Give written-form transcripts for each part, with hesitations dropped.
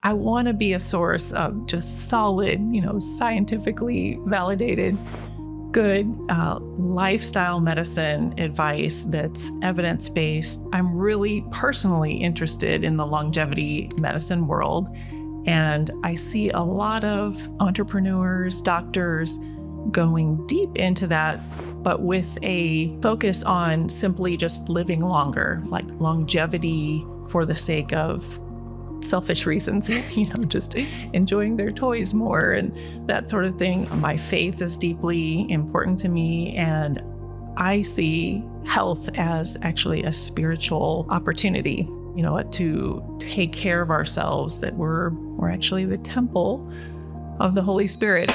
I want to be a source of just solid, scientifically validated, good lifestyle medicine advice that's evidence-based. I'm really personally interested in the longevity medicine world. And I see a lot of entrepreneurs, doctors going deep into that, but with a focus on simply just living longer, like longevity for the sake of selfish reasons, just enjoying their toys more and that sort of thing. My faith is deeply important to me, and I see health as actually a spiritual opportunity, to take care of ourselves, that we're actually the temple of the Holy Spirit.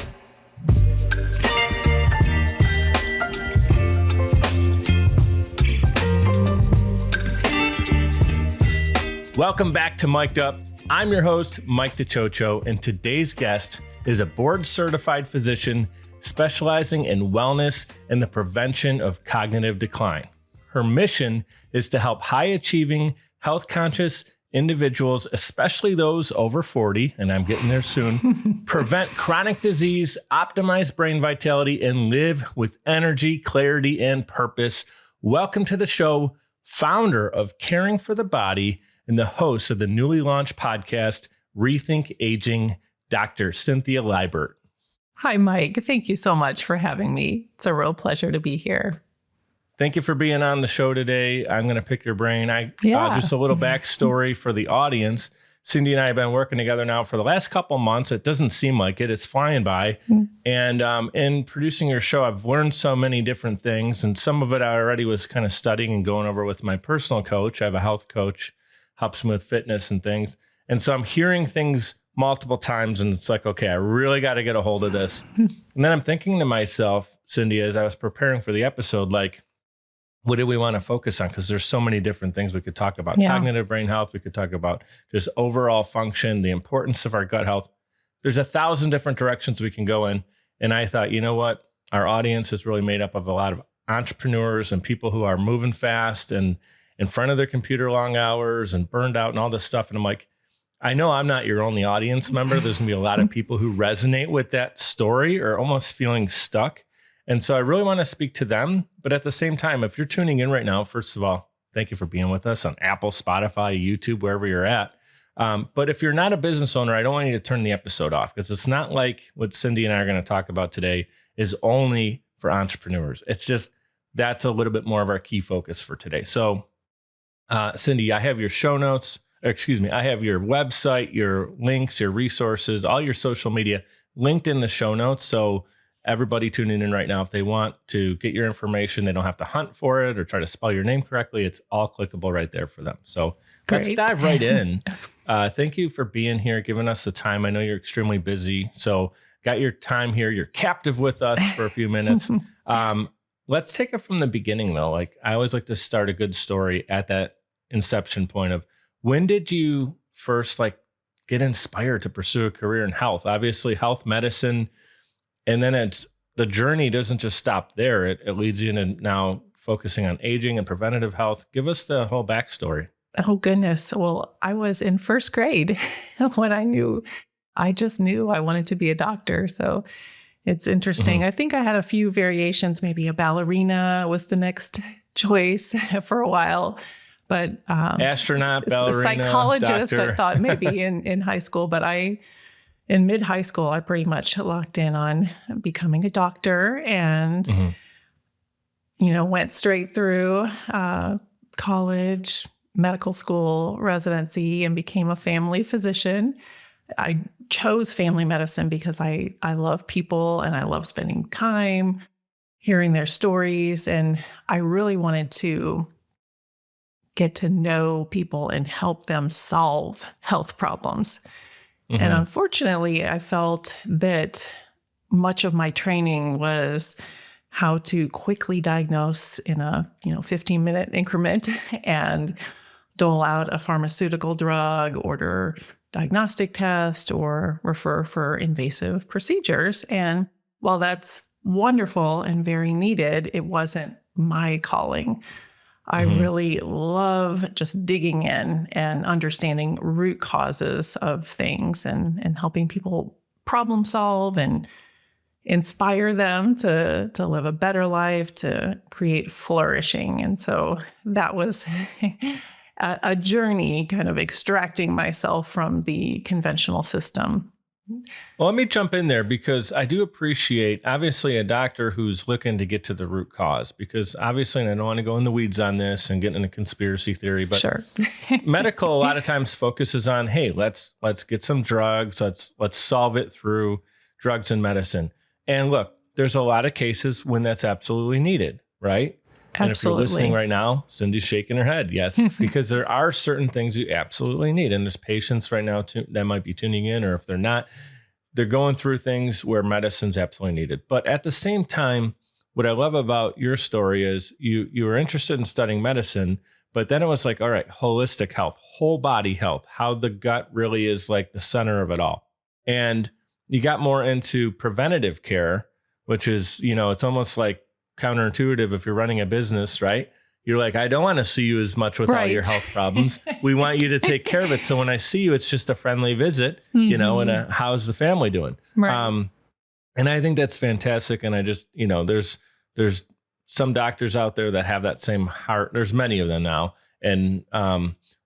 Welcome back to Mic'd Up. I'm your host, Mike DiCioccio, and today's guest is a board-certified physician specializing in wellness and the prevention of cognitive decline. Her mission is to help high-achieving, health-conscious individuals, especially those over 40, and I'm getting there soon, prevent chronic disease, optimize brain vitality, and live with energy, clarity, and purpose. Welcome to the show, founder of Caring for the Body and the host of the newly launched podcast, Rethink Aging, Dr. Cynthia Libert. Hi, Mike. Thank you so much for having me. It's a real pleasure to be here. Thank you for being on the show today. I'm going to pick your brain. Just a little backstory for the audience. Cindy and I have been working together now for the last couple months. It doesn't seem like it. It's flying by. And in producing your show, I've learned so many different things. And some of it I already was kind of studying and going over with my personal coach. I have a health coach, helps me with fitness and things. And so I'm hearing things multiple times and it's like, okay, I really got to get a hold of this. And then I'm thinking to myself, Cindy, as I was preparing for the episode, like, what do we want to focus on? Because there's so many different things we could talk about. Yeah. Cognitive brain health. We could talk about just overall function, the importance of our gut health. There's 1,000 different directions we can go in. And I thought, you know what? Our audience is really made up of a lot of entrepreneurs and people who are moving fast and in front of their computer long hours and burned out and all this stuff. And I'm like, I know I'm not your only audience member. There's gonna be a lot of people who resonate with that story or almost feeling stuck. And so I really want to speak to them. But at the same time, if you're tuning in right now, first of all, thank you for being with us on Apple, Spotify, YouTube, wherever you're at. But if you're not a business owner, I don't want you to turn the episode off, because it's not like what Cindy and I are going to talk about today is only for entrepreneurs. It's just, that's a little bit more of our key focus for today. So Cindy, I have your show notes, I have your website, your links, your resources, all your social media linked in the show notes. So everybody tuning in right now, if they want to get your information, they don't have to hunt for it or try to spell your name correctly. It's all clickable right there for them. So Let's dive right in. Thank you for being here, giving us the time. I know you're extremely busy. So got your time here. You're captive with us for a few minutes. Let's take it from the beginning, though. Like, I always like to start a good story at that inception point of, when did you first get inspired to pursue a career in health? Obviously, health medicine, and then the journey doesn't just stop there. It leads you into now focusing on aging and preventative health. Give us the whole backstory. Oh, goodness. Well, I was in first grade when I just knew I wanted to be a doctor. So it's interesting. I think I had a few variations. Maybe a ballerina was the next choice for a while. But astronaut, ballerina, psychologist, doctor. I thought maybe in high school. But in mid-high school, I pretty much locked in on becoming a doctor and, went straight through college, medical school, residency, and became a family physician. I chose family medicine because I love people and I love spending time hearing their stories. And I really wanted to get to know people and help them solve health problems. And unfortunately, I felt that much of my training was how to quickly diagnose in a 15-minute increment and dole out a pharmaceutical drug, order diagnostic test, or refer for invasive procedures. And while that's wonderful and very needed, it wasn't my calling. I really love just digging in and understanding root causes of things and helping people problem solve and inspire them to live a better life, to create flourishing. And so that was a journey, kind of extracting myself from the conventional system. Well, let me jump in there because I do appreciate, obviously, a doctor who's looking to get to the root cause, because obviously, and I don't want to go in the weeds on this and get into conspiracy theory, but Sure. medical a lot of times focuses on, hey, let's get some drugs. Let's solve it through drugs and medicine. And look, there's a lot of cases when that's absolutely needed, right? And if you're listening right now, Cindy's shaking her head. Yes, because there are certain things you absolutely need. And there's patients right now that might be tuning in, or if they're not, they're going through things where medicine's absolutely needed. But at the same time, what I love about your story is you were interested in studying medicine, but then it was like, all right, holistic health, whole body health, how the gut really is like the center of it all. And you got more into preventative care, which is, it's almost like counterintuitive if you're running a business, right? You're like, I don't want to see you as much with all your health problems. We want you to take care of it. So when I see you, it's just a friendly visit, and how's the family doing? Right. And I think that's fantastic. And I just, there's some doctors out there that have that same heart. There's many of them now. And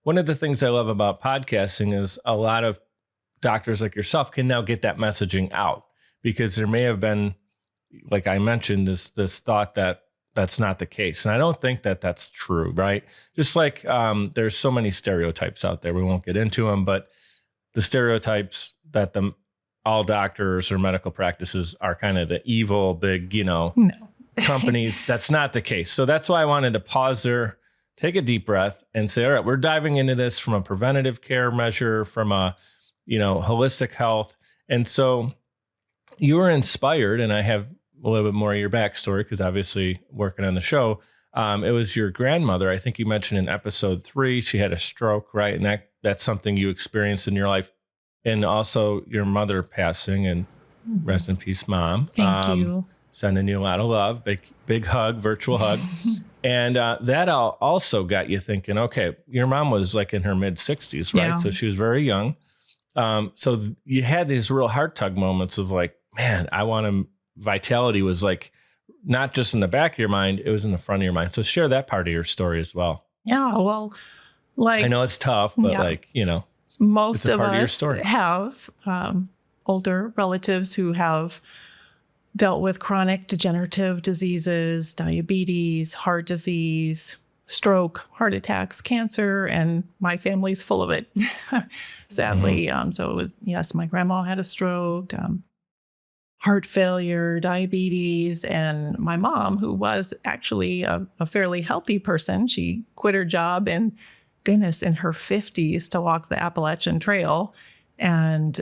one of the things I love about podcasting is a lot of doctors like yourself can now get that messaging out, because there may have been, like I mentioned, this thought that that's not the case. And I don't think that that's true, right? Just like there's so many stereotypes out there. We won't get into them, but the stereotypes that all doctors or medical practices are kind of the evil, big, companies. That's not the case. So that's why I wanted to pause there, take a deep breath and say, all right, we're diving into this from a preventative care measure, from a, holistic health. And so you were inspired, and I have a little bit more of your backstory because obviously working on the show, it was your grandmother. I think you mentioned in episode 3, she had a stroke, right? And that's something you experienced in your life, and also your mother passing, and rest in peace, Mom. Thank you. Sending you a lot of love, big hug, virtual hug. And that also got you thinking, okay, your mom was like in her mid 60s, right? Yeah. So she was very young. So you had these real heart tug moments of like, man, vitality was like, not just in the back of your mind, it was in the front of your mind. So share that part of your story as well. Yeah. Well, like, I know it's tough, but most of us have older relatives who have dealt with chronic degenerative diseases, diabetes, heart disease, stroke, heart attacks, cancer, and my family's full of it, sadly. So it was, yes, my grandma had a stroke, heart failure, diabetes, and my mom, who was actually a fairly healthy person, she quit her job in her 50s to walk the Appalachian Trail, and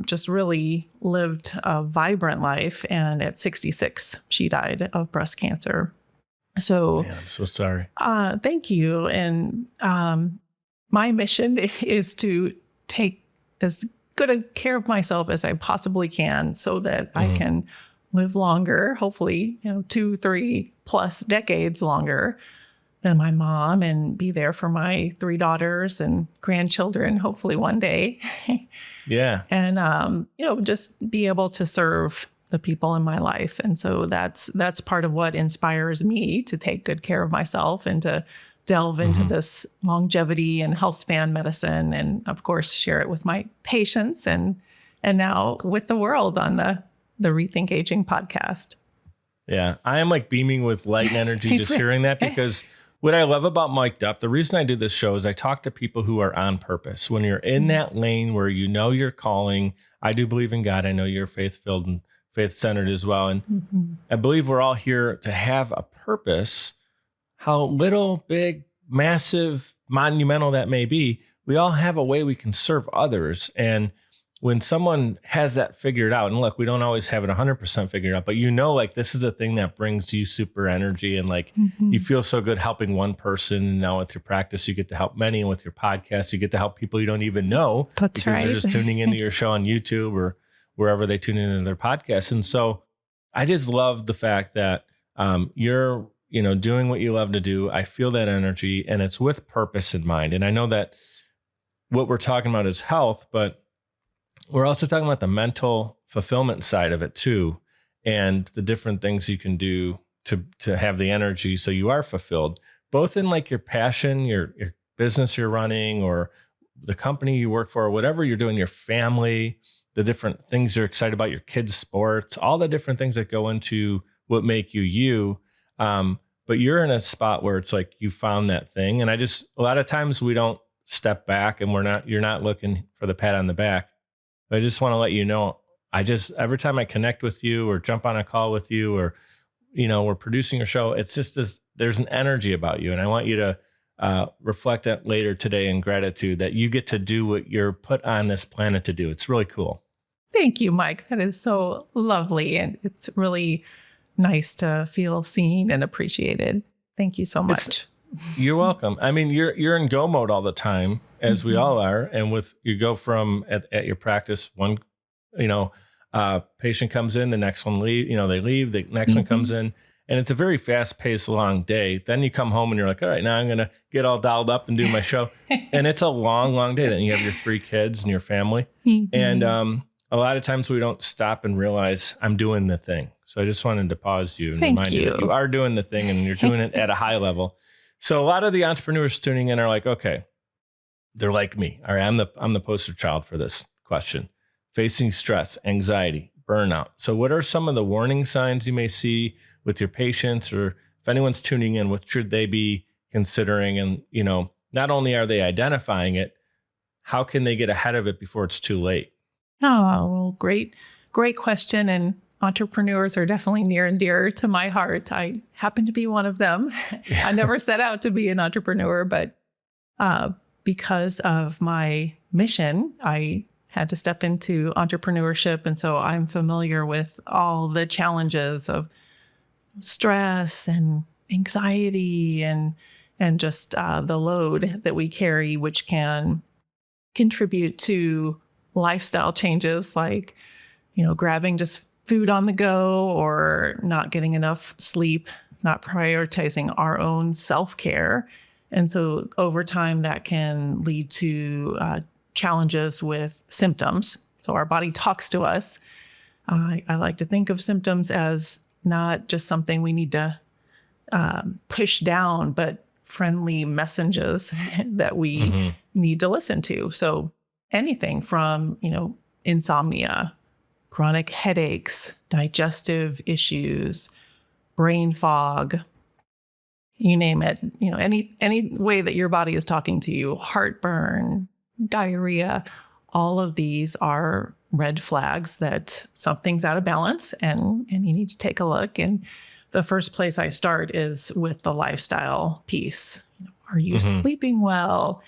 just really lived a vibrant life. And at 66, she died of breast cancer. So, man, I'm so sorry. Thank you. And my mission is to take as good a care of myself as I possibly can, so that I can live longer, hopefully, 2, 3+ decades longer than my mom, and be there for my 3 daughters and grandchildren, hopefully one day. Yeah. And, just be able to serve the people in my life. And so that's part of what inspires me to take good care of myself and to delve into this longevity and health span medicine, and of course share it with my patients and now with the world on the Rethink Aging podcast. Yeah, I am like beaming with light and energy just hearing that, because what I love about Mic'd Up, the reason I do this show is I talk to people who are on purpose. When you're in that lane where you're calling, I do believe in God. I know you're faith-filled and faith-centered as well. And I believe we're all here to have a purpose. How little, big, massive, monumental that may be, we all have a way we can serve others. And when someone has that figured out, and look, we don't always have it 100% figured out, but like this is a thing that brings you super energy, and like you feel so good helping one person. And now with your practice, you get to help many, and with your podcast, you get to help people you don't even know. That's because right. They're just tuning into your show on YouTube or wherever they tune into their podcast. And so I just love the fact that you're doing what you love to do. I feel that energy, and it's with purpose in mind. And I know that what we're talking about is health, but we're also talking about the mental fulfillment side of it too, and the different things you can do to have the energy so you are fulfilled, both in like your passion, your business you're running, or the company you work for, or whatever you're doing, your family, the different things you're excited about, your kids' sports, all the different things that go into what make you you. But you're in a spot where it's like you found that thing. And a lot of times we don't step back, and you're not looking for the pat on the back. But I just want to let you know, every time I connect with you or jump on a call with you, or, we're producing a show, it's just there's an energy about you. And I want you to reflect that later today in gratitude that you get to do what you're put on this planet to do. It's really cool. Thank you, Mike. That is so lovely. And it's really nice to feel seen and appreciated. Thank you so much. You're welcome. I mean, you're in go mode all the time, as we all are. And you go from at your practice, one, patient comes in, the next one leave, they leave, the next one comes in, and it's a very fast paced, long day. Then you come home and you're like, all right, now I'm going to get all dialed up and do my show. And it's a long, long day. Then you have your 3 kids and your family. And, a lot of times we don't stop and realize I'm doing the thing. So I just wanted to pause you and remind you that you are doing the thing, and you're doing it at a high level. So a lot of the entrepreneurs tuning in are like, okay, they're like me. All right, I'm the poster child for this question. Facing stress, anxiety, burnout. So what are some of the warning signs you may see with your patients, or if anyone's tuning in, what should they be considering? And, not only are they identifying it, how can they get ahead of it before it's too late? Oh, well, great question. And entrepreneurs are definitely near and dear to my heart. I happen to be one of them. I never set out to be an entrepreneur, but because of my mission, I had to step into entrepreneurship. And so I'm familiar with all the challenges of stress and anxiety and just the load that we carry, which can contribute to lifestyle changes like, grabbing just food on the go, or not getting enough sleep, not prioritizing our own self-care. And so over time, that can lead to challenges with symptoms. So our body talks to us. I like to think of symptoms as not just something we need to push down, but friendly messages that we need to listen to. So anything from, insomnia, chronic headaches, digestive issues, brain fog, you name it, any way that your body is talking to you, heartburn, diarrhea, all of these are red flags that something's out of balance, and you need to take a look. And the first place I start is with the lifestyle piece. Are you sleeping well?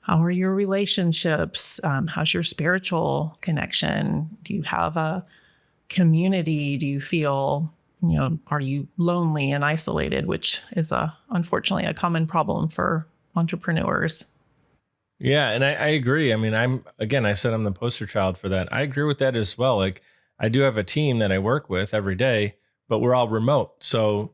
How are your relationships? How's your spiritual connection? Do you have a community? Do you feel, are you lonely and isolated, which is unfortunately a common problem for entrepreneurs? Yeah. And I agree. I mean, I said I'm the poster child for that. I agree with that as well. Like, I do have a team that I work with every day, but we're all remote. So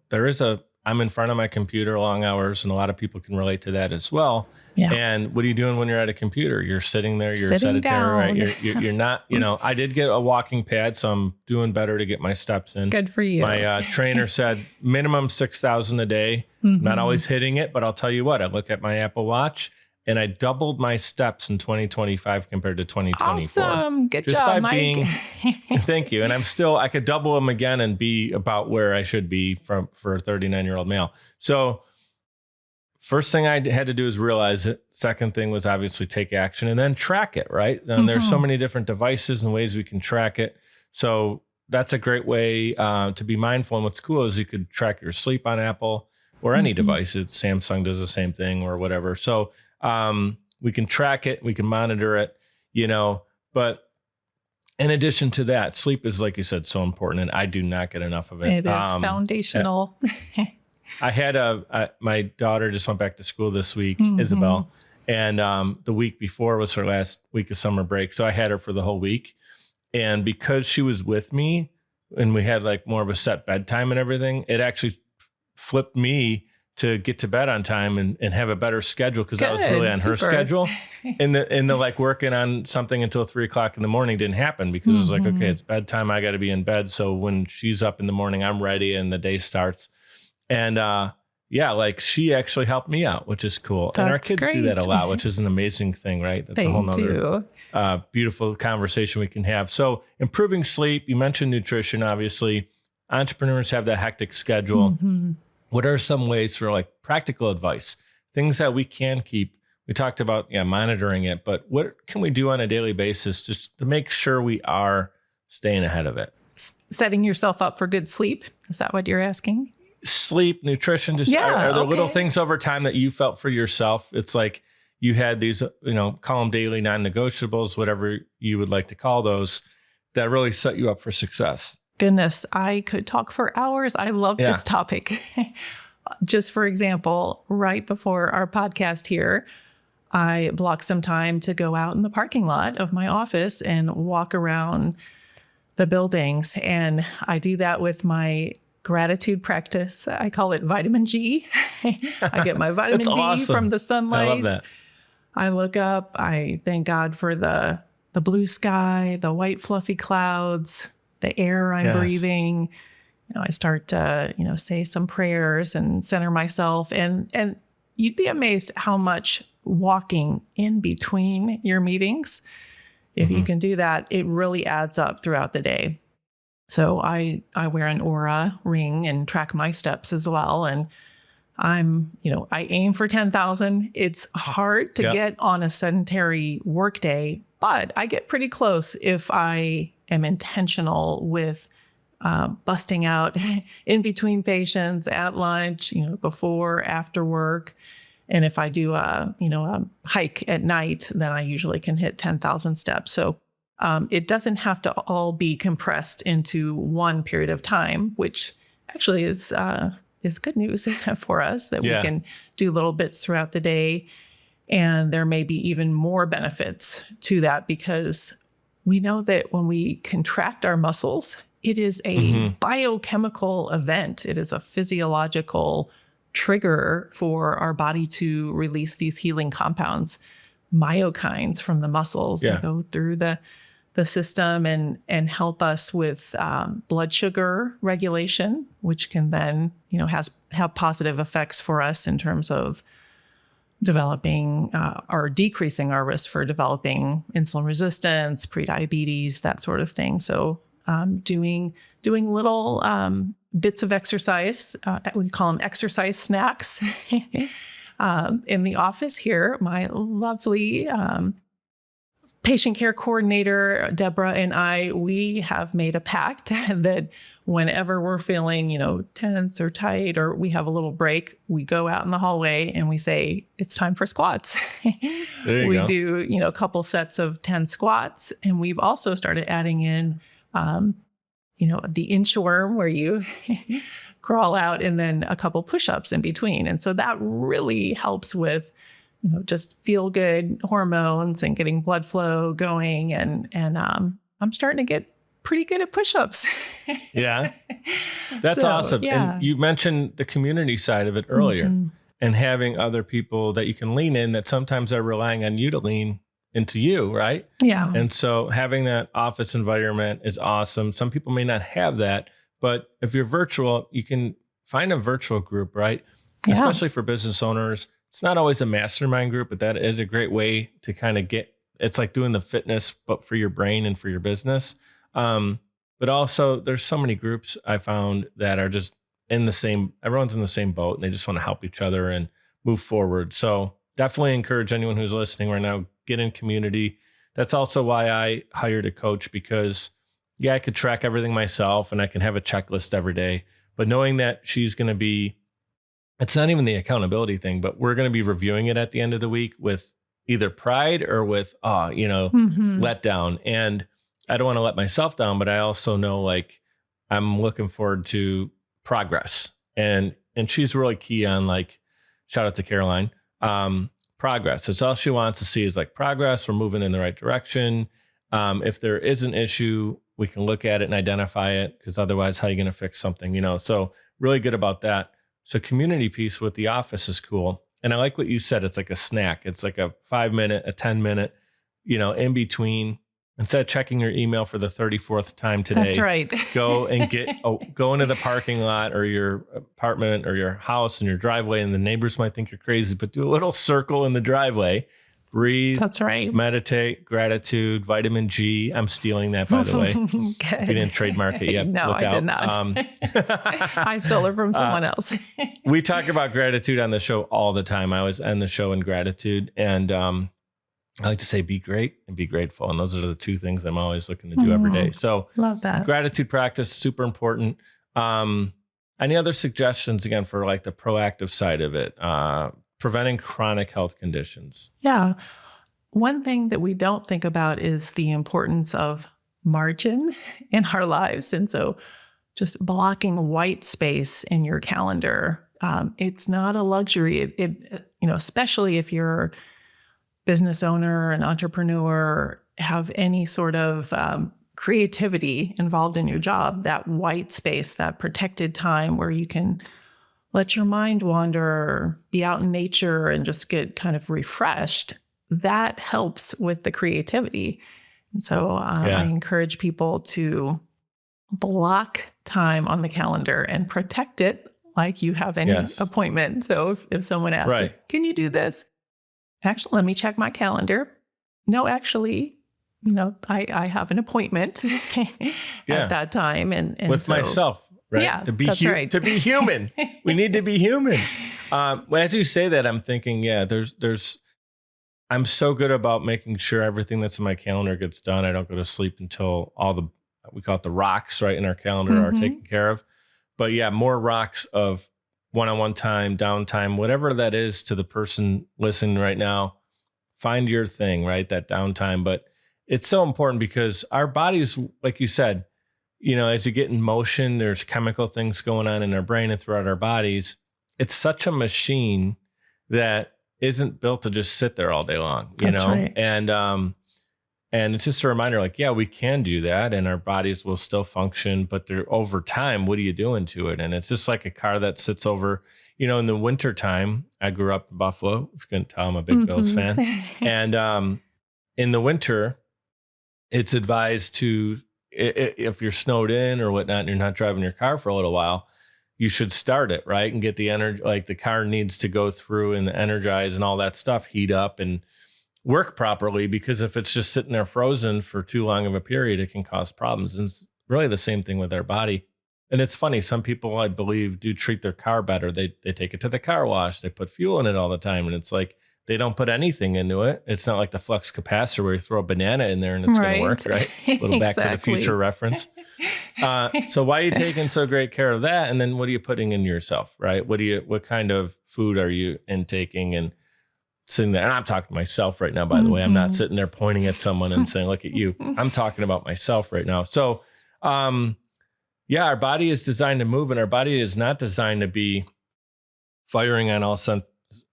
I'm in front of my computer long hours, and a lot of people can relate to that as well. Yeah. And what are you doing when you're at a computer? You're sitting there, you're sedentary, right? You're not, I did get a walking pad, so I'm doing better to get my steps in. Good for you. My trainer said minimum 6,000 a day. Not always hitting it, but I'll tell you what, I look at my Apple Watch, and I doubled my steps in 2025 compared to 2024. Awesome. Good job, Mike. Thank you. And I could double them again and be about where I should be for a 39-year-old male. So first thing I had to do is realize it. Second thing was obviously take action and then track it, right? And there's so many different devices and ways we can track it. So that's a great way to be mindful. And what's cool is you could track your sleep on Apple or any device. Samsung does the same thing or whatever. So we can track it, we can monitor it, but in addition to that, sleep is, like you said, so important, and I do not get enough of it. It is foundational. I had my daughter just went back to school this week, Isabel, and the week before was her last week of summer break. So I had her for the whole week. And because she was with me and we had like more of a set bedtime and everything, it actually flipped me to get to bed on time and have a better schedule, because I was really on her schedule. And the like working on something until 3:00 in the morning didn't happen, because it's like, okay, it's bedtime. I got to be in bed. So when she's up in the morning, I'm ready and the day starts. And like she actually helped me out, which is cool. And our kids do that a lot, which is an amazing thing, right? That's a whole nother beautiful conversation we can have. So improving sleep, you mentioned nutrition, obviously. Entrepreneurs have that hectic schedule. What are some ways for like practical advice, things that we can keep? We talked about monitoring it, but what can we do on a daily basis just to make sure we are staying ahead of it? Setting yourself up for good sleep. Is that what you're asking? Sleep, nutrition, just are there little things over time that you felt for yourself? It's like you had these, call them daily non-negotiables, whatever you would like to call those, that really set you up for success. Goodness, I could talk for hours. I love this topic. Just for example, right before our podcast here, I blocked some time to go out in the parking lot of my office and walk around the buildings. And I do that with my gratitude practice. I call it vitamin G. I get my vitamin D from the sunlight. I love that. I look up, I thank God for the blue sky, the white fluffy clouds, the air I'm breathing. I start to, say some prayers and center myself. And you'd be amazed how much walking in between your meetings, if you can do that, it really adds up throughout the day. So I wear an Aura ring and track my steps as well. And I aim for 10,000. It's hard to get on a sedentary workday, but I get pretty close if I am intentional with busting out in between patients, at lunch, before, after work. And if I do a hike at night, then I usually can hit 10,000 steps. So it doesn't have to all be compressed into one period of time, which actually is good news for us, that we can do little bits throughout the day. And there may be even more benefits to that, because we know that when we contract our muscles, it is a biochemical event. It is a physiological trigger for our body to release these healing compounds, myokines from the muscles that go through the system and help us with blood sugar regulation, which can then, have positive effects for us in terms of developing or decreasing our risk for developing insulin resistance, prediabetes, that sort of thing. So doing little bits of exercise, we call them exercise snacks. In the office here, my lovely patient care coordinator, Deborah, and I, we have made a pact that whenever we're feeling, tense or tight, or we have a little break, we go out in the hallway and we say, it's time for squats. We do, a couple sets of 10 squats. And we've also started adding in, the inchworm, where you crawl out, and then a couple push-ups in between. And so that really helps with, just feel good hormones and getting blood flow going. And I'm starting to get pretty good at push-ups. Yeah. That's awesome. Yeah. And you mentioned the community side of it earlier, and having other people that you can lean in, that sometimes are relying on you to lean into you, right? Yeah. And so having that office environment is awesome. Some people may not have that, but if you're virtual, you can find a virtual group, right? Yeah. Especially for business owners. It's not always a mastermind group, but that is a great way to kind of it's like doing the fitness, but for your brain and for your business. But also there's so many groups I found that are just everyone's in the same boat, and they just want to help each other and move forward. So definitely encourage anyone who's listening right now, get in community. That's also why I hired a coach, because I could track everything myself and I can have a checklist every day, but knowing that she's going to be, it's not even the accountability thing, but we're going to be reviewing it at the end of the week with either pride or with, let down. And I don't want to let myself down, but I also know, like, I'm looking forward to progress. And she's really key on, like, shout out to Caroline, progress. It's all she wants to see is like progress. We're moving in the right direction. If there is an issue, we can look at it and identify it, because otherwise how are you going to fix something, So really good about that. So community piece with the office is cool. And I like what you said. It's like a snack. It's like a 5-minute, a 10-minute, in between. Instead of checking your email for the 34th time today, That's right. go and go into the parking lot or your apartment or your house and your driveway. And the neighbors might think you're crazy, but do a little circle in the driveway. Breathe. That's right. Meditate, gratitude, vitamin G. I'm stealing that, by the way. If you didn't trademark it yet, no, I did not. I stole it from someone else. We talk about gratitude on the show all the time. I always end the show in gratitude. And I like to say, be great and be grateful. And those are the two things I'm always looking to do every day. So love that. Gratitude practice, super important. Any other suggestions, again, for like the proactive side of it? Preventing chronic health conditions. Yeah. One thing that we don't think about is the importance of margin in our lives. And so just blocking white space in your calendar, it's not a luxury. Especially if you're a business owner, an entrepreneur, have any sort of creativity involved in your job, that white space, that protected time where you can let your mind wander, be out in nature and just get kind of refreshed, that helps with the creativity. And so I encourage people to block time on the calendar and protect it like you have any appointment. So if someone asks, you, can you do this? Actually, let me check my calendar. No, actually, I have an appointment at that time. And with myself. Right. Yeah, to be human. We need to be human. As you say that, I'm thinking, I'm so good about making sure everything that's in my calendar gets done. I don't go to sleep until we call it the rocks, right, in our calendar are taken care of. But more rocks of one-on-one time, downtime, whatever that is to the person listening right now. Find your thing, right? That downtime. But it's so important because our bodies, like you said, as you get in motion, there's chemical things going on in our brain and throughout our bodies. It's such a machine that isn't built to just sit there all day long, That's right. And it's just a reminder, like, we can do that and our bodies will still function, but they're over time, what are you doing to it? And it's just like a car that sits over, in the winter time. I grew up in Buffalo. If you couldn't tell, I'm a big Bills fan. And in the winter, it's advised to, if you're snowed in or whatnot and you're not driving your car for a little while, you should start it, right? And get the energy, like the car needs to go through and energize and all that stuff, heat up and work properly, because if it's just sitting there frozen for too long of a period, it can cause problems. And it's really the same thing with our body. And it's funny, some people, I believe, do treat their car better. They take it to the car wash, they put fuel in it all the time. And it's like, they don't put anything into it. It's not like the flux capacitor where you throw a banana in there and it's going to work, right? A little back to the future reference. So why are you taking so great care of that? And then what are you putting in yourself, right? What kind of food are you intaking and sitting there? And I'm talking to myself right now, by the way. I'm not sitting there pointing at someone and saying, look at you. I'm talking about myself right now. So, our body is designed to move, and our body is not designed to be firing on all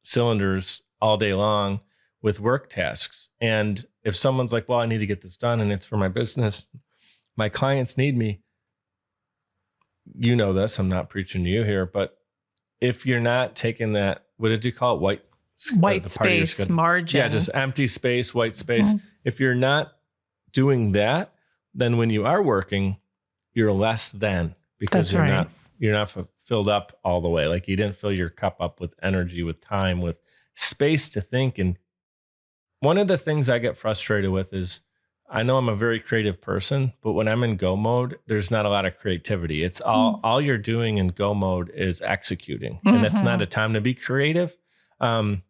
cylinders all day long with work tasks. And if someone's like, well, I need to get this done and it's for my business, my clients need me. You know this, I'm not preaching to you here, but if you're not taking that, what did you call it? White space, margin. Yeah, just empty space, white space. If you're not doing that, then when you are working, you're less than, because you're not filled up all the way. Like you didn't fill your cup up with energy, with time, with space to think. And one of the things I get frustrated with is, I know I'm a very creative person, but when I'm in go mode, there's not a lot of creativity. It's all you're doing in go mode is executing. And that's not a time to be creative. So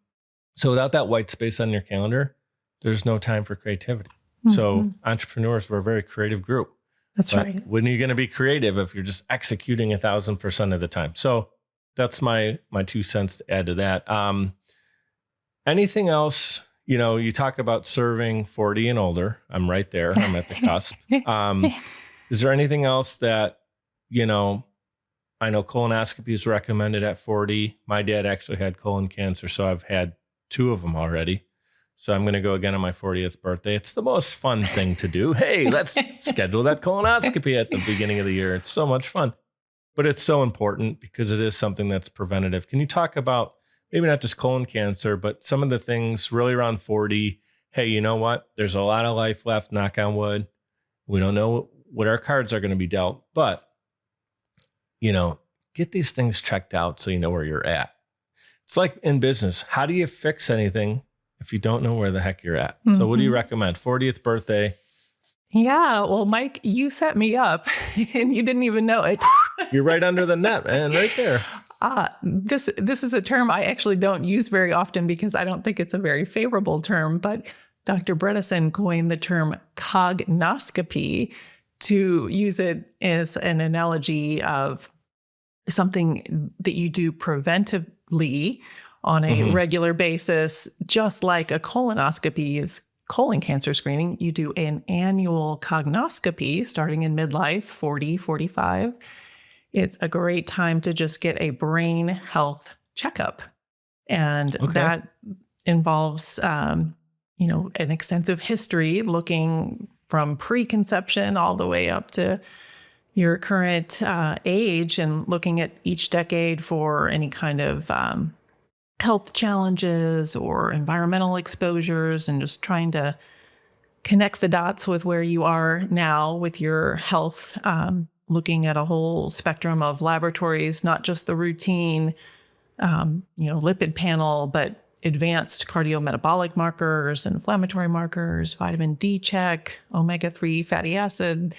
without that white space on your calendar, there's no time for creativity. So entrepreneurs, we're a very creative group. That's right. When are you going to be creative if you're just executing 1,000% of the time? So that's my 2 cents to add to that. Anything else? You talk about serving 40 and older. I'm right there. I'm at the cusp. Is there anything else that, I know colonoscopy is recommended at 40. My dad actually had colon cancer, so I've had 2 of them already. So I'm going to go again on my 40th birthday. It's the most fun thing to do. Hey, let's schedule that colonoscopy at the beginning of the year. It's so much fun. but it's so important because it is something that's preventative. Can you talk about maybe not just colon cancer, but some of the things really around 40? Hey, you know what? There's a lot of life left, knock on wood. We don't know what our cards are going to be dealt, but, get these things checked out so you know where you're at. It's like in business. How do you fix anything if you don't know where the heck you're at? So what do you recommend? 40th birthday. Yeah. Well, Mike, you set me up and you didn't even know it. You're right under the net, man, right there. This is a term I actually don't use very often because I don't think it's a very favorable term, but Dr. Bredesen coined the term cognoscopy to use it as an analogy of something that you do preventively on a regular basis, just like a colonoscopy is colon cancer screening. You do an annual cognoscopy starting in midlife, 40, 45. It's a great time to just get a brain health checkup. And that involves, an extensive history looking from preconception all the way up to your current age and looking at each decade for any kind of health challenges or environmental exposures and just trying to connect the dots with where you are now with your health, looking at a whole spectrum of laboratories, not just the routine, lipid panel, but advanced cardiometabolic markers, inflammatory markers, vitamin D check, omega-3 fatty acid,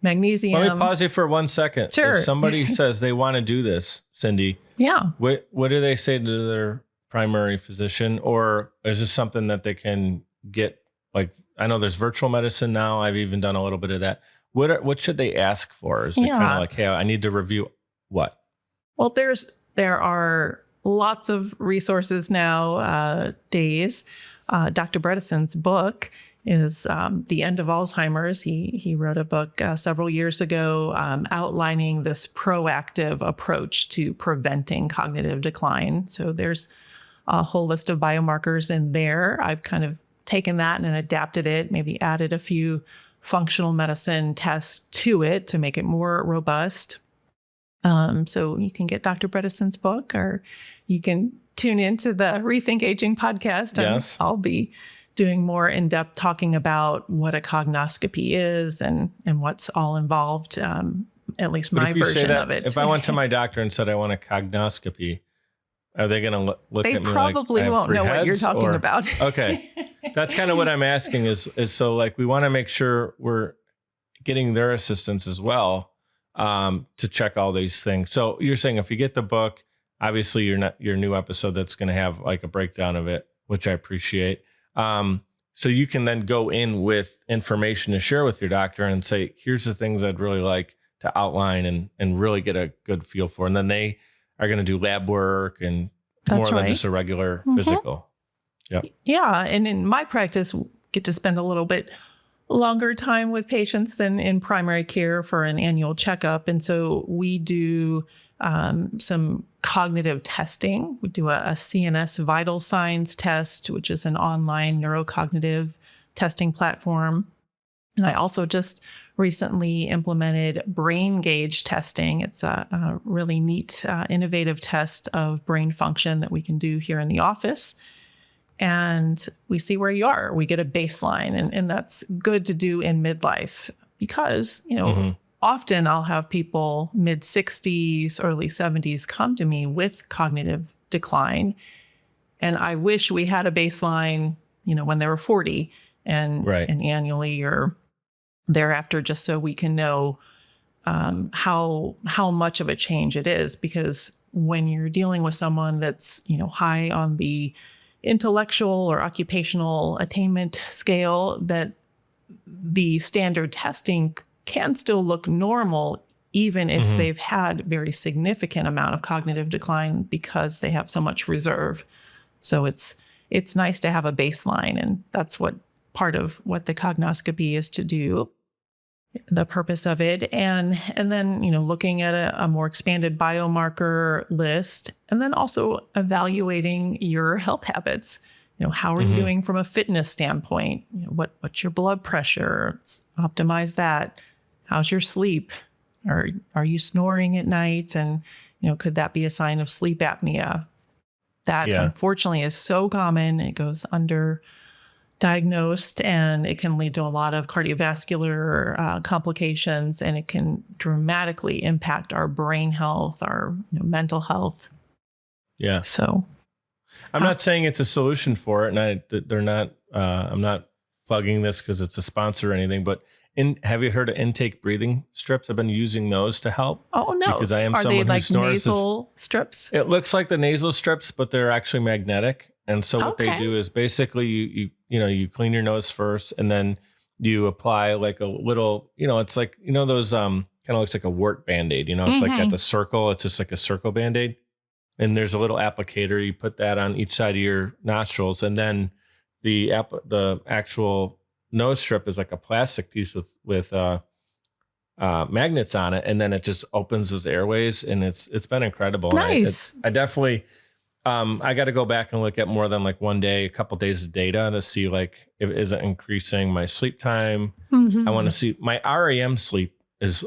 magnesium. Let me pause you for 1 second. Sure. If somebody says they want to do this, Cindy, what do they say to their primary physician? Or is this something that they can get? Like, I know there's virtual medicine now. I've even done a little bit of that. What should they ask for? Is it kind of like, hey, I need to review what? Well, there are lots of resources nowadays. Dr. Bredesen's book is The End of Alzheimer's. He wrote a book several years ago outlining this proactive approach to preventing cognitive decline. So there's a whole list of biomarkers in there. I've kind of taken that and adapted it, maybe added a few functional medicine tests to it to make it more robust. So you can get Dr. Bredesen's book, or you can tune into the Rethink Aging podcast. Yes. I'll be doing more in-depth talking about what a cognoscopy is and what's all involved, at least my version of it. If I went to my doctor and said I want a cognoscopy, are they going to look at me like I have 3 heads? They probably won't know what you're talking about. Okay. That's kind of what I'm asking is so like we want to make sure we're getting their assistance as well to check all these things. So you're saying if you get the book, obviously your new episode that's going to have like a breakdown of it, which I appreciate. So you can then go in with information to share with your doctor and say, here's the things I'd really like to outline and really get a good feel for. And then they are going to do lab work and more than just a regular physical. Yep. Yeah. And in my practice, get to spend a little bit longer time with patients than in primary care for an annual checkup. And so we do some cognitive testing. We do a CNS vital signs test, which is an online neurocognitive testing platform. And I also just recently implemented brain gauge testing. It's a really neat, innovative test of brain function that we can do here in the office. And we see where you are. We get a baseline, and that's good to do in midlife because, often I'll have people mid-60s, early 70s come to me with cognitive decline. And I wish we had a baseline, when they were 40 and annually or thereafter, just so we can know how much of a change it is. Because when you're dealing with someone that's, high on the intellectual or occupational attainment scale, that the standard testing can still look normal, even if they've had very significant amount of cognitive decline because they have so much reserve. So it's nice to have a baseline, and that's what part of what the cognoscopy is to do, the purpose of it. And then, looking at a more expanded biomarker list, and then also evaluating your health habits. How are you doing from a fitness standpoint? What's your blood pressure? Let's optimize that. How's your sleep? Or are you snoring at night? And, could that be a sign of sleep apnea? That unfortunately is so common. It goes underdiagnosed, and it can lead to a lot of cardiovascular complications, and it can dramatically impact our brain health, our mental health. Yeah. So I'm not saying it's a solution for it, and I'm not plugging this because it's a sponsor or anything, but have you heard of intake breathing strips? I've been using those to help. Oh, no. Because I am Are someone they who like snores. nasal strips? It looks like the nasal strips, but they're actually magnetic. And so what they do is basically you clean your nose first, and then you apply like a little, it's like, those kind of looks like a wart Band-Aid, it's like got the circle. It's just like a circle Band-Aid. And there's a little applicator. You put that on each side of your nostrils, and then the actual nose strip is like a plastic piece with magnets on it, and then it just opens those airways, and it's been incredible. Nice. I definitely I got to go back and look at more than like one day, a couple days of data to see like if is it increasing my sleep time. I want to see my REM sleep is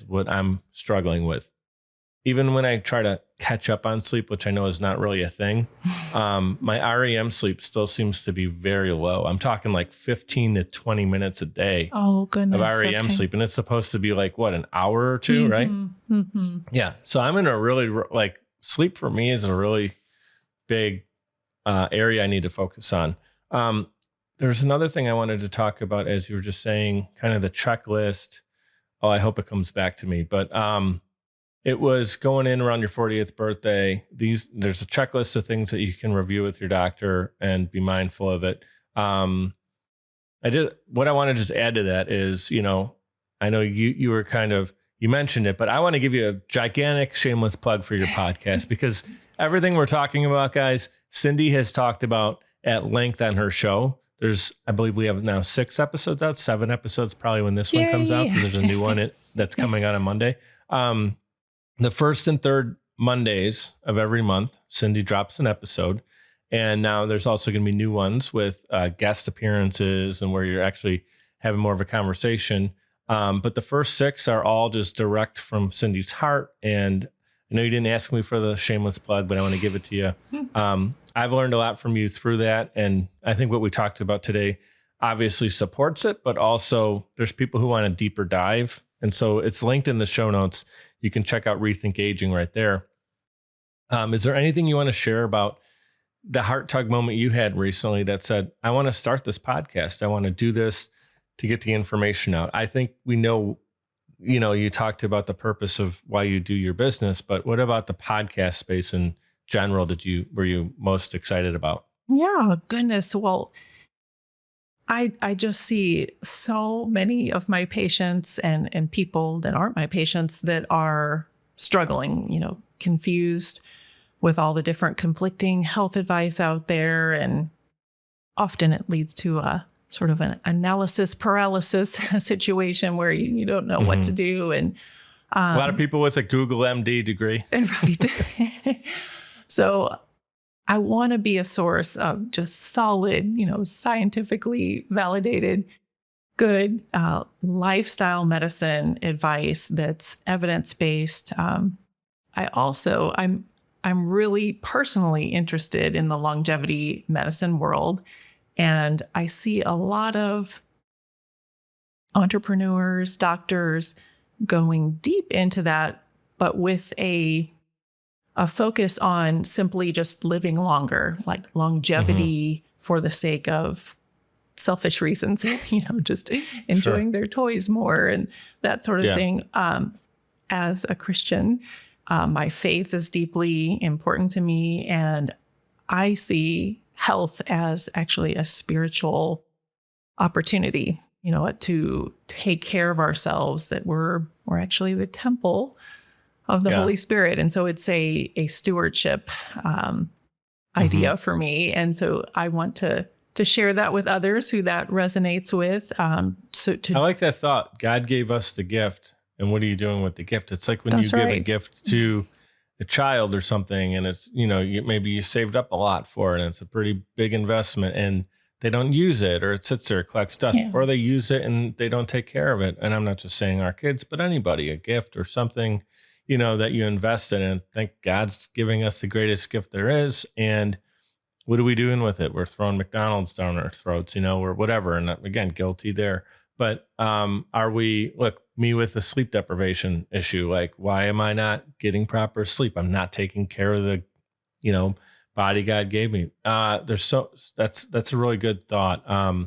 what I'm struggling with. Even when I try to catch up on sleep, which I know is not really a thing, my REM sleep still seems to be very low. I'm talking like 15 to 20 minutes a day of REM sleep. And it's supposed to be like, what, an hour or two, right? Yeah. So I'm in a really, like, sleep for me is a really big area I need to focus on. There's another thing I wanted to talk about as you were just saying, kind of the checklist. Oh, I hope it comes back to me. But it was going in around your 40th birthday. There's a checklist of things that you can review with your doctor and be mindful of it. What I want to just add to that is, I know you were you mentioned it, but I want to give you a gigantic shameless plug for your podcast, because everything we're talking about, guys, Cindy has talked about at length on her show. I believe we have now 6 episodes out, 7 episodes probably when this one comes out, because there's a new one that's coming out on Monday. The first and third Mondays of every month, Cindy drops an episode. And now there's also going to be new ones with guest appearances and where you're actually having more of a conversation. But the first 6 are all just direct from Cindy's heart. And I know you didn't ask me for the shameless plug, but I want to give it to you. I've learned a lot from you through that. And I think what we talked about today obviously supports it, but also there's people who want a deeper dive. And so it's linked in the show notes. You can check out Rethink Aging right there. Is there anything you want to share about the heart tug moment you had recently that said, I want to start this podcast. I want to do this to get the information out. I think we know, you talked about the purpose of why you do your business, but what about the podcast space in general were you most excited about? Yeah, goodness. Well, I just see so many of my patients and people that aren't my patients that are struggling, confused with all the different conflicting health advice out there. And often it leads to a sort of an analysis paralysis situation where you don't know what to do. And a lot of people with a Google MD degree. Right. So I want to be a source of just solid, scientifically validated, good lifestyle medicine advice that's evidence-based. I'm really personally interested in the longevity medicine world. And I see a lot of entrepreneurs, doctors going deep into that, but with a focus on simply just living longer, like longevity for the sake of selfish reasons, just enjoying their toys more and that sort of thing. As a Christian, my faith is deeply important to me, and I see health as actually a spiritual opportunity, to take care of ourselves, that we're actually the temple of the Holy Spirit. And so it's a stewardship idea for me. And so I want to share that with others who that resonates with. I like that thought. God gave us the gift. And what are you doing with the gift? It's like when you give a gift to a child or something, and it's, maybe you saved up a lot for it, and it's a pretty big investment. And they don't use it, or it sits there, collects dust, or they use it and they don't take care of it. And I'm not just saying our kids, but anybody, a gift or something, that you invest in. And thank God's giving us the greatest gift there is. And what are we doing with it? We're throwing McDonald's down our throats, or whatever. And again, guilty there. But are we, look, me with the sleep deprivation issue, like, why am I not getting proper sleep? I'm not taking care of the, body God gave me. That's a really good thought. I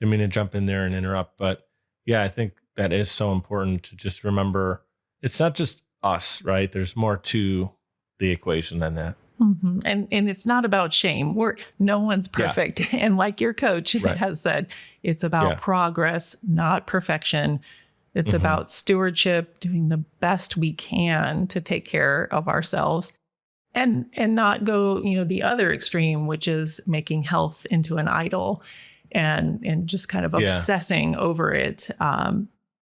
mean to jump in there and interrupt, but yeah, I think that is so important to just remember it's not just us, right? There's more to the equation than that. Mm-hmm. And it's not about shame. No one's perfect. And like your coach has said, it's about progress, not perfection. It's about stewardship, doing the best we can to take care of ourselves and not go, the other extreme, which is making health into an idol and just kind of obsessing over it.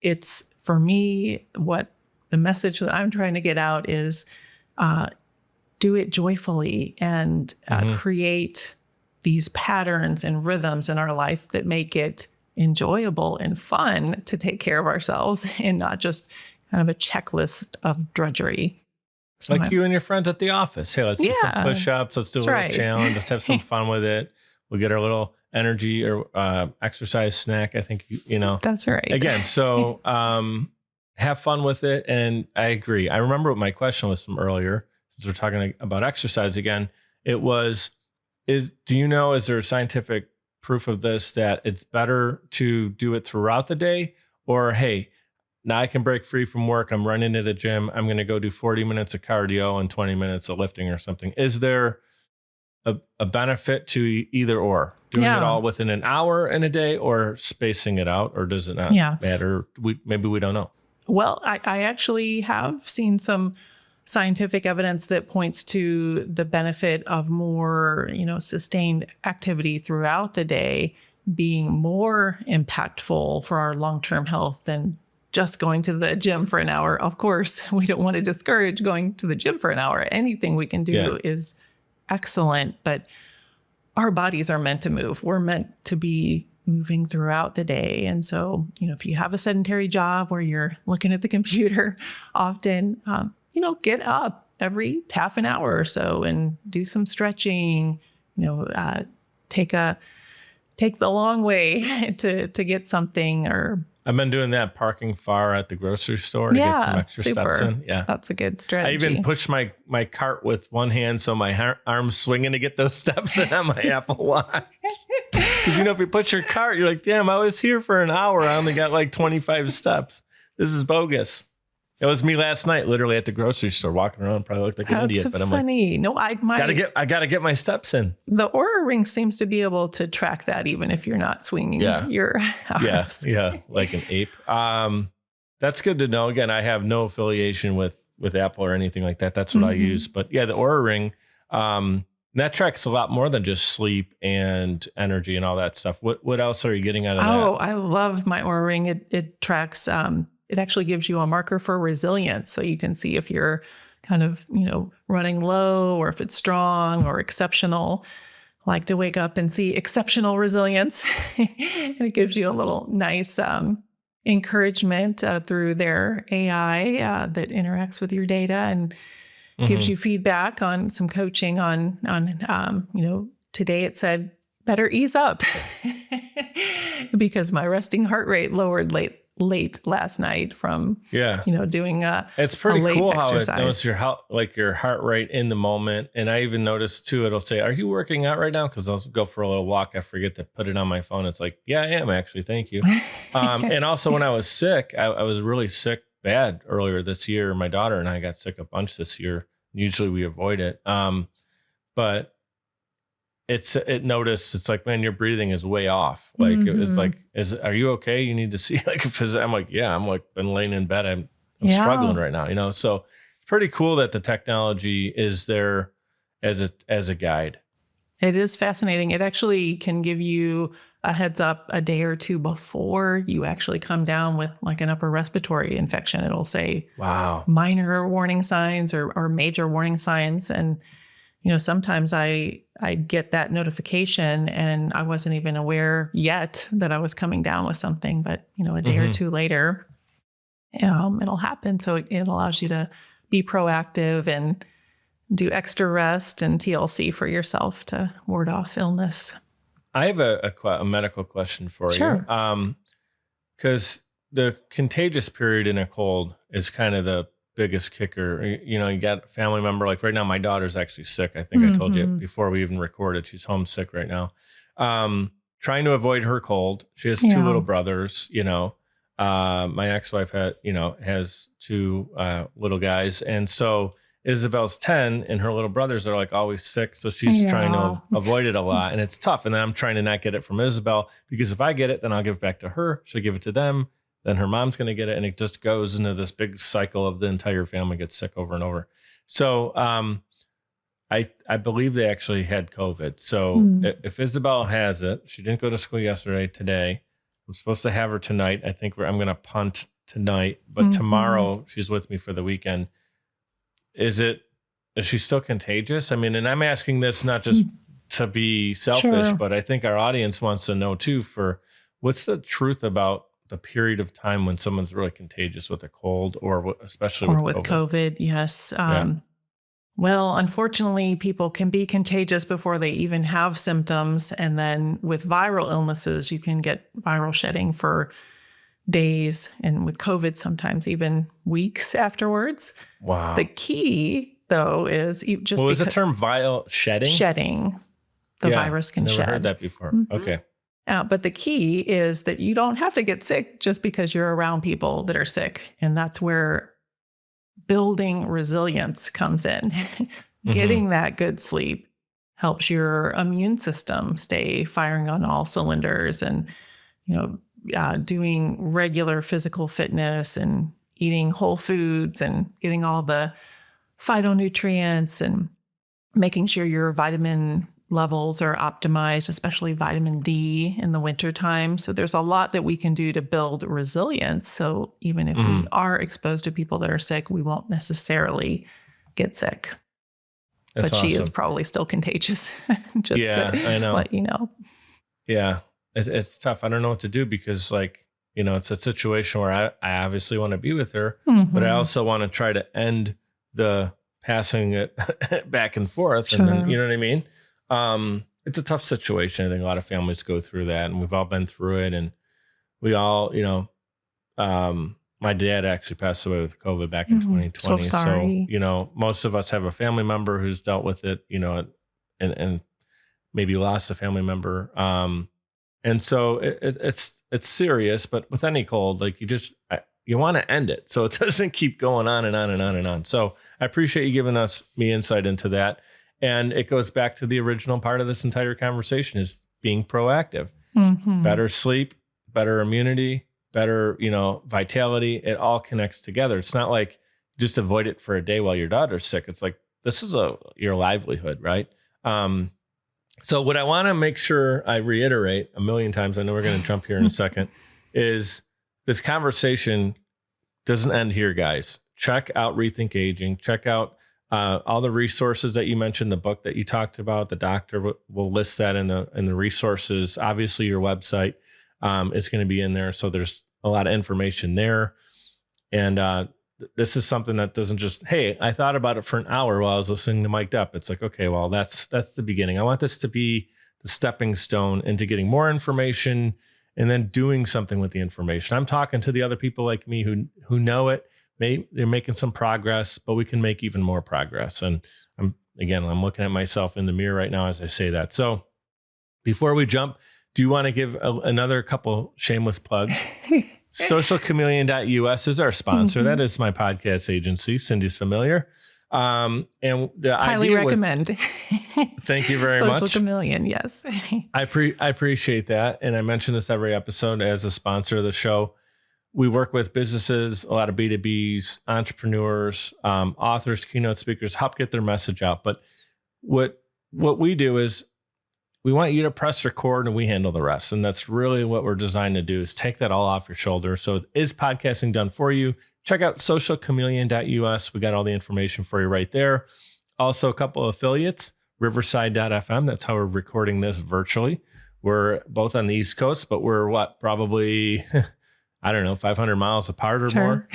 It's, for me, what the message that I'm trying to get out is, do it joyfully and create these patterns and rhythms in our life that make it enjoyable and fun to take care of ourselves and not just kind of a checklist of drudgery. So like you and your friends at the office. Hey, let's do some push-ups. Let's do a little challenge. Let's have some fun with it. We'll get our little energy or exercise snack. I think, That's right. Again, so have fun with it. And I agree. I remember what my question was from earlier. Since we're talking about exercise again, it was, is there scientific proof of this, that it's better to do it throughout the day, or, hey, now I can break free from work, I'm running to the gym, I'm going to go do 40 minutes of cardio and 20 minutes of lifting or something. Is there a benefit to either or? Doing it all within an hour in a day, or spacing it out, or does it not matter? Maybe we don't know. Well, I actually have seen some scientific evidence that points to the benefit of more, sustained activity throughout the day being more impactful for our long-term health than just going to the gym for an hour. Of course, we don't want to discourage going to the gym for an hour. Anything we can do is excellent, but our bodies are meant to move. We're meant to be moving throughout the day. And so, if you have a sedentary job where you're looking at the computer often, get up every half an hour or so and do some stretching, take the long way to get something. Or I've been doing that, parking far at the grocery store to get some extra steps in. Yeah. That's a good strategy. I even push my cart with one hand so my arm's swinging to get those steps in on my Apple Watch. Because, if you push your cart, you're like, damn, I was here for an hour. I only got like 25 steps. This is bogus. It was me last night, literally at the grocery store, walking around. Probably looked like an idiot, but I'm funny. No, I gotta get my steps in. The Oura Ring seems to be able to track that, even if you're not swinging your arms. Yeah, like an ape. That's good to know. Again, I have no affiliation with Apple or anything like that. That's what I use. But yeah, the Oura Ring, that tracks a lot more than just sleep and energy and all that stuff. What else are you getting out of that? Oh, I love my Oura Ring. It tracks. It actually gives you a marker for resilience. So you can see if you're kind of, running low, or if it's strong or exceptional. I like to wake up and see exceptional resilience. And it gives you a little nice encouragement through their AI that interacts with your data and gives you feedback on some coaching on today it said, better ease up because my resting heart rate lowered late last night from doing it's pretty a late cool exercise. How it knows your heart rate in the moment. And I even noticed too, it'll say, are you working out right now? Because I'll go for a little walk, I forget to put it on my phone. It's like, yeah, I am actually, thank you. And also when I was sick, I was really sick bad earlier this year. My daughter and I got sick a bunch this year. Usually we avoid it, but it noticed, it's like, man, your breathing is way off. Like it's like, are you okay? You need to see like a physician. I'm like, yeah, I'm like been laying in bed. I'm struggling right now, so it's pretty cool that the technology is there as a guide. It is fascinating. It actually can give you a heads up a day or two before you actually come down with like an upper respiratory infection. It'll say, wow, minor warning signs or major warning signs. And sometimes I get that notification and I wasn't even aware yet that I was coming down with something, but a day or two later, it'll happen. So it allows you to be proactive and do extra rest and TLC for yourself to ward off illness. I have a medical question for Sure. you. Because the contagious period in a cold is kind of the biggest kicker. You got a family member, like right now, my daughter's actually sick. I think I told you before we even recorded, she's homesick right now. Trying to avoid her cold. She has two little brothers, my ex-wife has two little guys. And so Isabel's 10 and her little brothers are like always sick. So she's trying to avoid it a lot, and it's tough. And then I'm trying to not get it from Isabel, because if I get it, then I'll give it back to her. She'll give it to them. Then her mom's going to get it. And it just goes into this big cycle of the entire family gets sick over and over. So I believe they actually had COVID. So if Isabel has it, she didn't go to school yesterday, today. I'm supposed to have her tonight. I think I'm going to punt tonight, but tomorrow she's with me for the weekend. Is she still contagious? I mean, and I'm asking this not just to be selfish, but I think our audience wants to know too, for what's the truth about the period of time when someone's really contagious with a cold, or especially with COVID. Yes. Well, unfortunately, people can be contagious before they even have symptoms. And then with viral illnesses, you can get viral shedding for days, and with COVID, sometimes even weeks afterwards. Wow. The key, though, is just what was the term? Viral shedding? Shedding. The virus can shed. Never heard that before. Okay. But the key is that you don't have to get sick just because you're around people that are sick. And that's where building resilience comes in. Getting that good sleep helps your immune system stay firing on all cylinders, and, doing regular physical fitness and eating whole foods and getting all the phytonutrients and making sure your vitamin levels are optimized, especially vitamin D in the wintertime. So there's a lot that we can do to build resilience. So even if we are exposed to people that are sick, we won't necessarily get sick. That's but she is probably still contagious. Just to I know. Let you know. Yeah. It's tough. I don't know what to do, because it's a situation where I obviously want to be with her, but I also want to try to end the passing it back and forth. Sure. And then, you know what I mean? It's a tough situation. I think a lot of families go through that, and we've all been through it. And we all, my dad actually passed away with COVID back in 2020. So sorry. So, most of us have a family member who's dealt with it, and maybe lost a family member. And so it's serious, but with any cold, like you want to end it so it doesn't keep going on and on and on and on. So I appreciate you giving me insight into that. And it goes back to the original part of this entire conversation, is being proactive. Better sleep, better immunity, better, vitality. It all connects together. It's not like just avoid it for a day while your daughter's sick. It's like, this is your livelihood, right? So what I want to make sure I reiterate a million times, I know we're going to jump here in a second, is this conversation doesn't end here, guys. Check out Rethink Aging. Check out all the resources that you mentioned, the book that you talked about. The doctor will list that in the resources. Obviously, your website is going to be in there. So there's a lot of information there. And this is something that doesn't just, hey, I thought about it for an hour while I was listening to Mic'd Up. It's like, okay, well, that's the beginning. I want this to be the stepping stone into getting more information and then doing something with the information. I'm talking to the other people like me who know it. They're making some progress, but we can make even more progress. And I'm looking at myself in the mirror right now as I say that. So before we jump, do you want to give another couple shameless plugs? Socialchameleon.us is our sponsor. That is my podcast agency. Cindy's familiar. And the highly recommend. Thank you very much. Social Chameleon, yes. I appreciate that. And I mention this every episode as a sponsor of the show. We work with businesses, a lot of B2Bs, entrepreneurs, authors, keynote speakers, help get their message out. But what we do is we want you to press record and we handle the rest. And that's really what we're designed to do, is take that all off your shoulder. So is podcasting done for you? Check out socialchameleon.us. We got all the information for you right there. also a couple of affiliates, Riverside.fm. That's how we're recording this virtually. We're both on the East Coast, but we're probably, I don't know, 500 miles apart or more.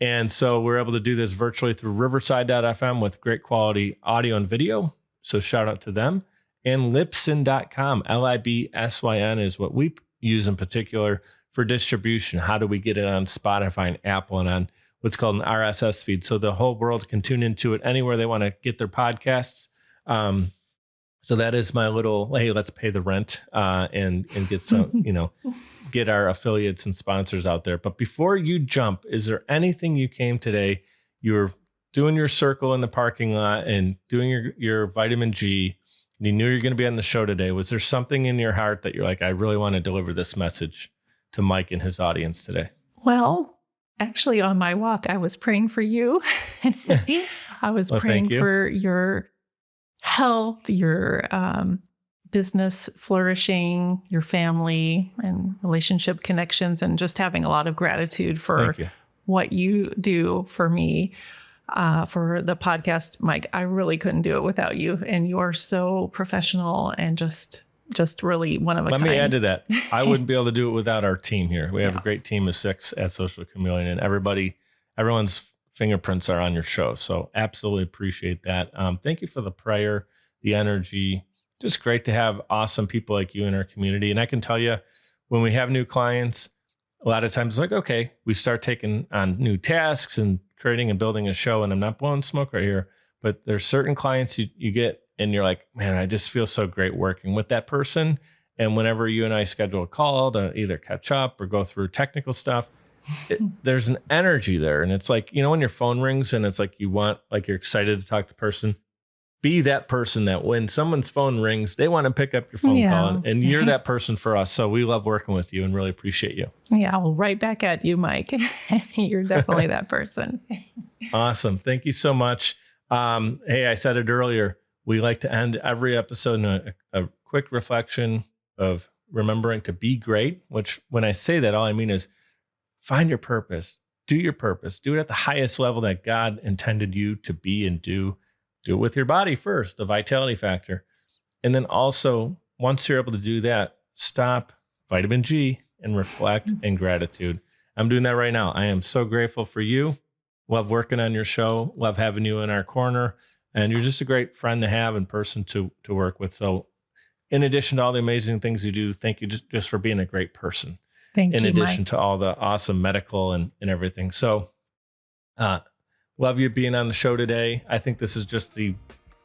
And so we're able to do this virtually through Riverside.fm with great quality audio and video. So shout out to them. And Libsyn.com, Libsyn is what we use in particular for distribution. How do we get it on Spotify and Apple and on what's called an RSS feed? So the whole world can tune into it anywhere they want to get their podcasts. So that is my little, hey, let's pay the rent and get some, get our affiliates and sponsors out there. But before you jump, is there anything you came today, you were doing your circle in the parking lot and doing your vitamin G, and you knew you're going to be on the show today? Was there something in your heart that you're like, I really want to deliver this message to Mike and his audience today? Well, actually on my walk, I was praying for you. I was praying for your health, your business flourishing, your family and relationship connections, and just having a lot of gratitude for what you do for me, for the podcast. Mike, I really couldn't do it without you. And you are so professional and just really one of a kind. Let me add to that. I wouldn't be able to do it without our team here. We have a great team of 6 at Social Chameleon, and everyone's fingerprints are on your show. So absolutely appreciate that. Thank you for the prayer, the energy. Just great to have awesome people like you in our community. And I can tell you, when we have new clients, a lot of times it's like, okay, we start taking on new tasks and creating and building a show. And I'm not blowing smoke right here, but there's certain clients you get and you're like, man, I just feel so great working with that person. And whenever you and I schedule a call to either catch up or go through technical stuff, there's an energy there. And it's like, when your phone rings and it's like you're excited to talk to the person, be that person that when someone's phone rings, they want to pick up your phone call, and you're that person for us. So we love working with you and really appreciate you. Yeah, well, right back at you, Mike. You're definitely that person. Awesome. Thank you so much. Hey, I said it earlier. We like to end every episode in a quick reflection of remembering to be great, which when I say that, all I mean is find your purpose, do your purpose, do it at the highest level that God intended you to be and do it with your body first, the vitality factor. And then also, once you're able to do that, stop, vitamin G, and reflect and gratitude. I'm doing that right now. I am so grateful for you. Love working on your show. Love having you in our corner. And you're just a great friend to have and person to work with. So in addition to all the amazing things you do, thank you just for being a great person. Thank you, in addition to all the awesome medical and everything. So love you being on the show today. I think this is just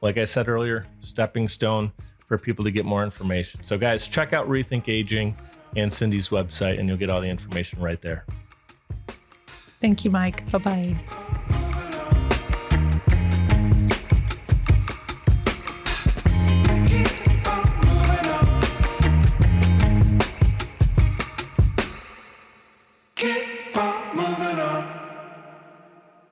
like I said earlier, stepping stone for people to get more information. So guys, check out Rethink Aging and Cindy's website, and you'll get all the information right there. Thank you, Mike. Bye-bye. Keep on moving on.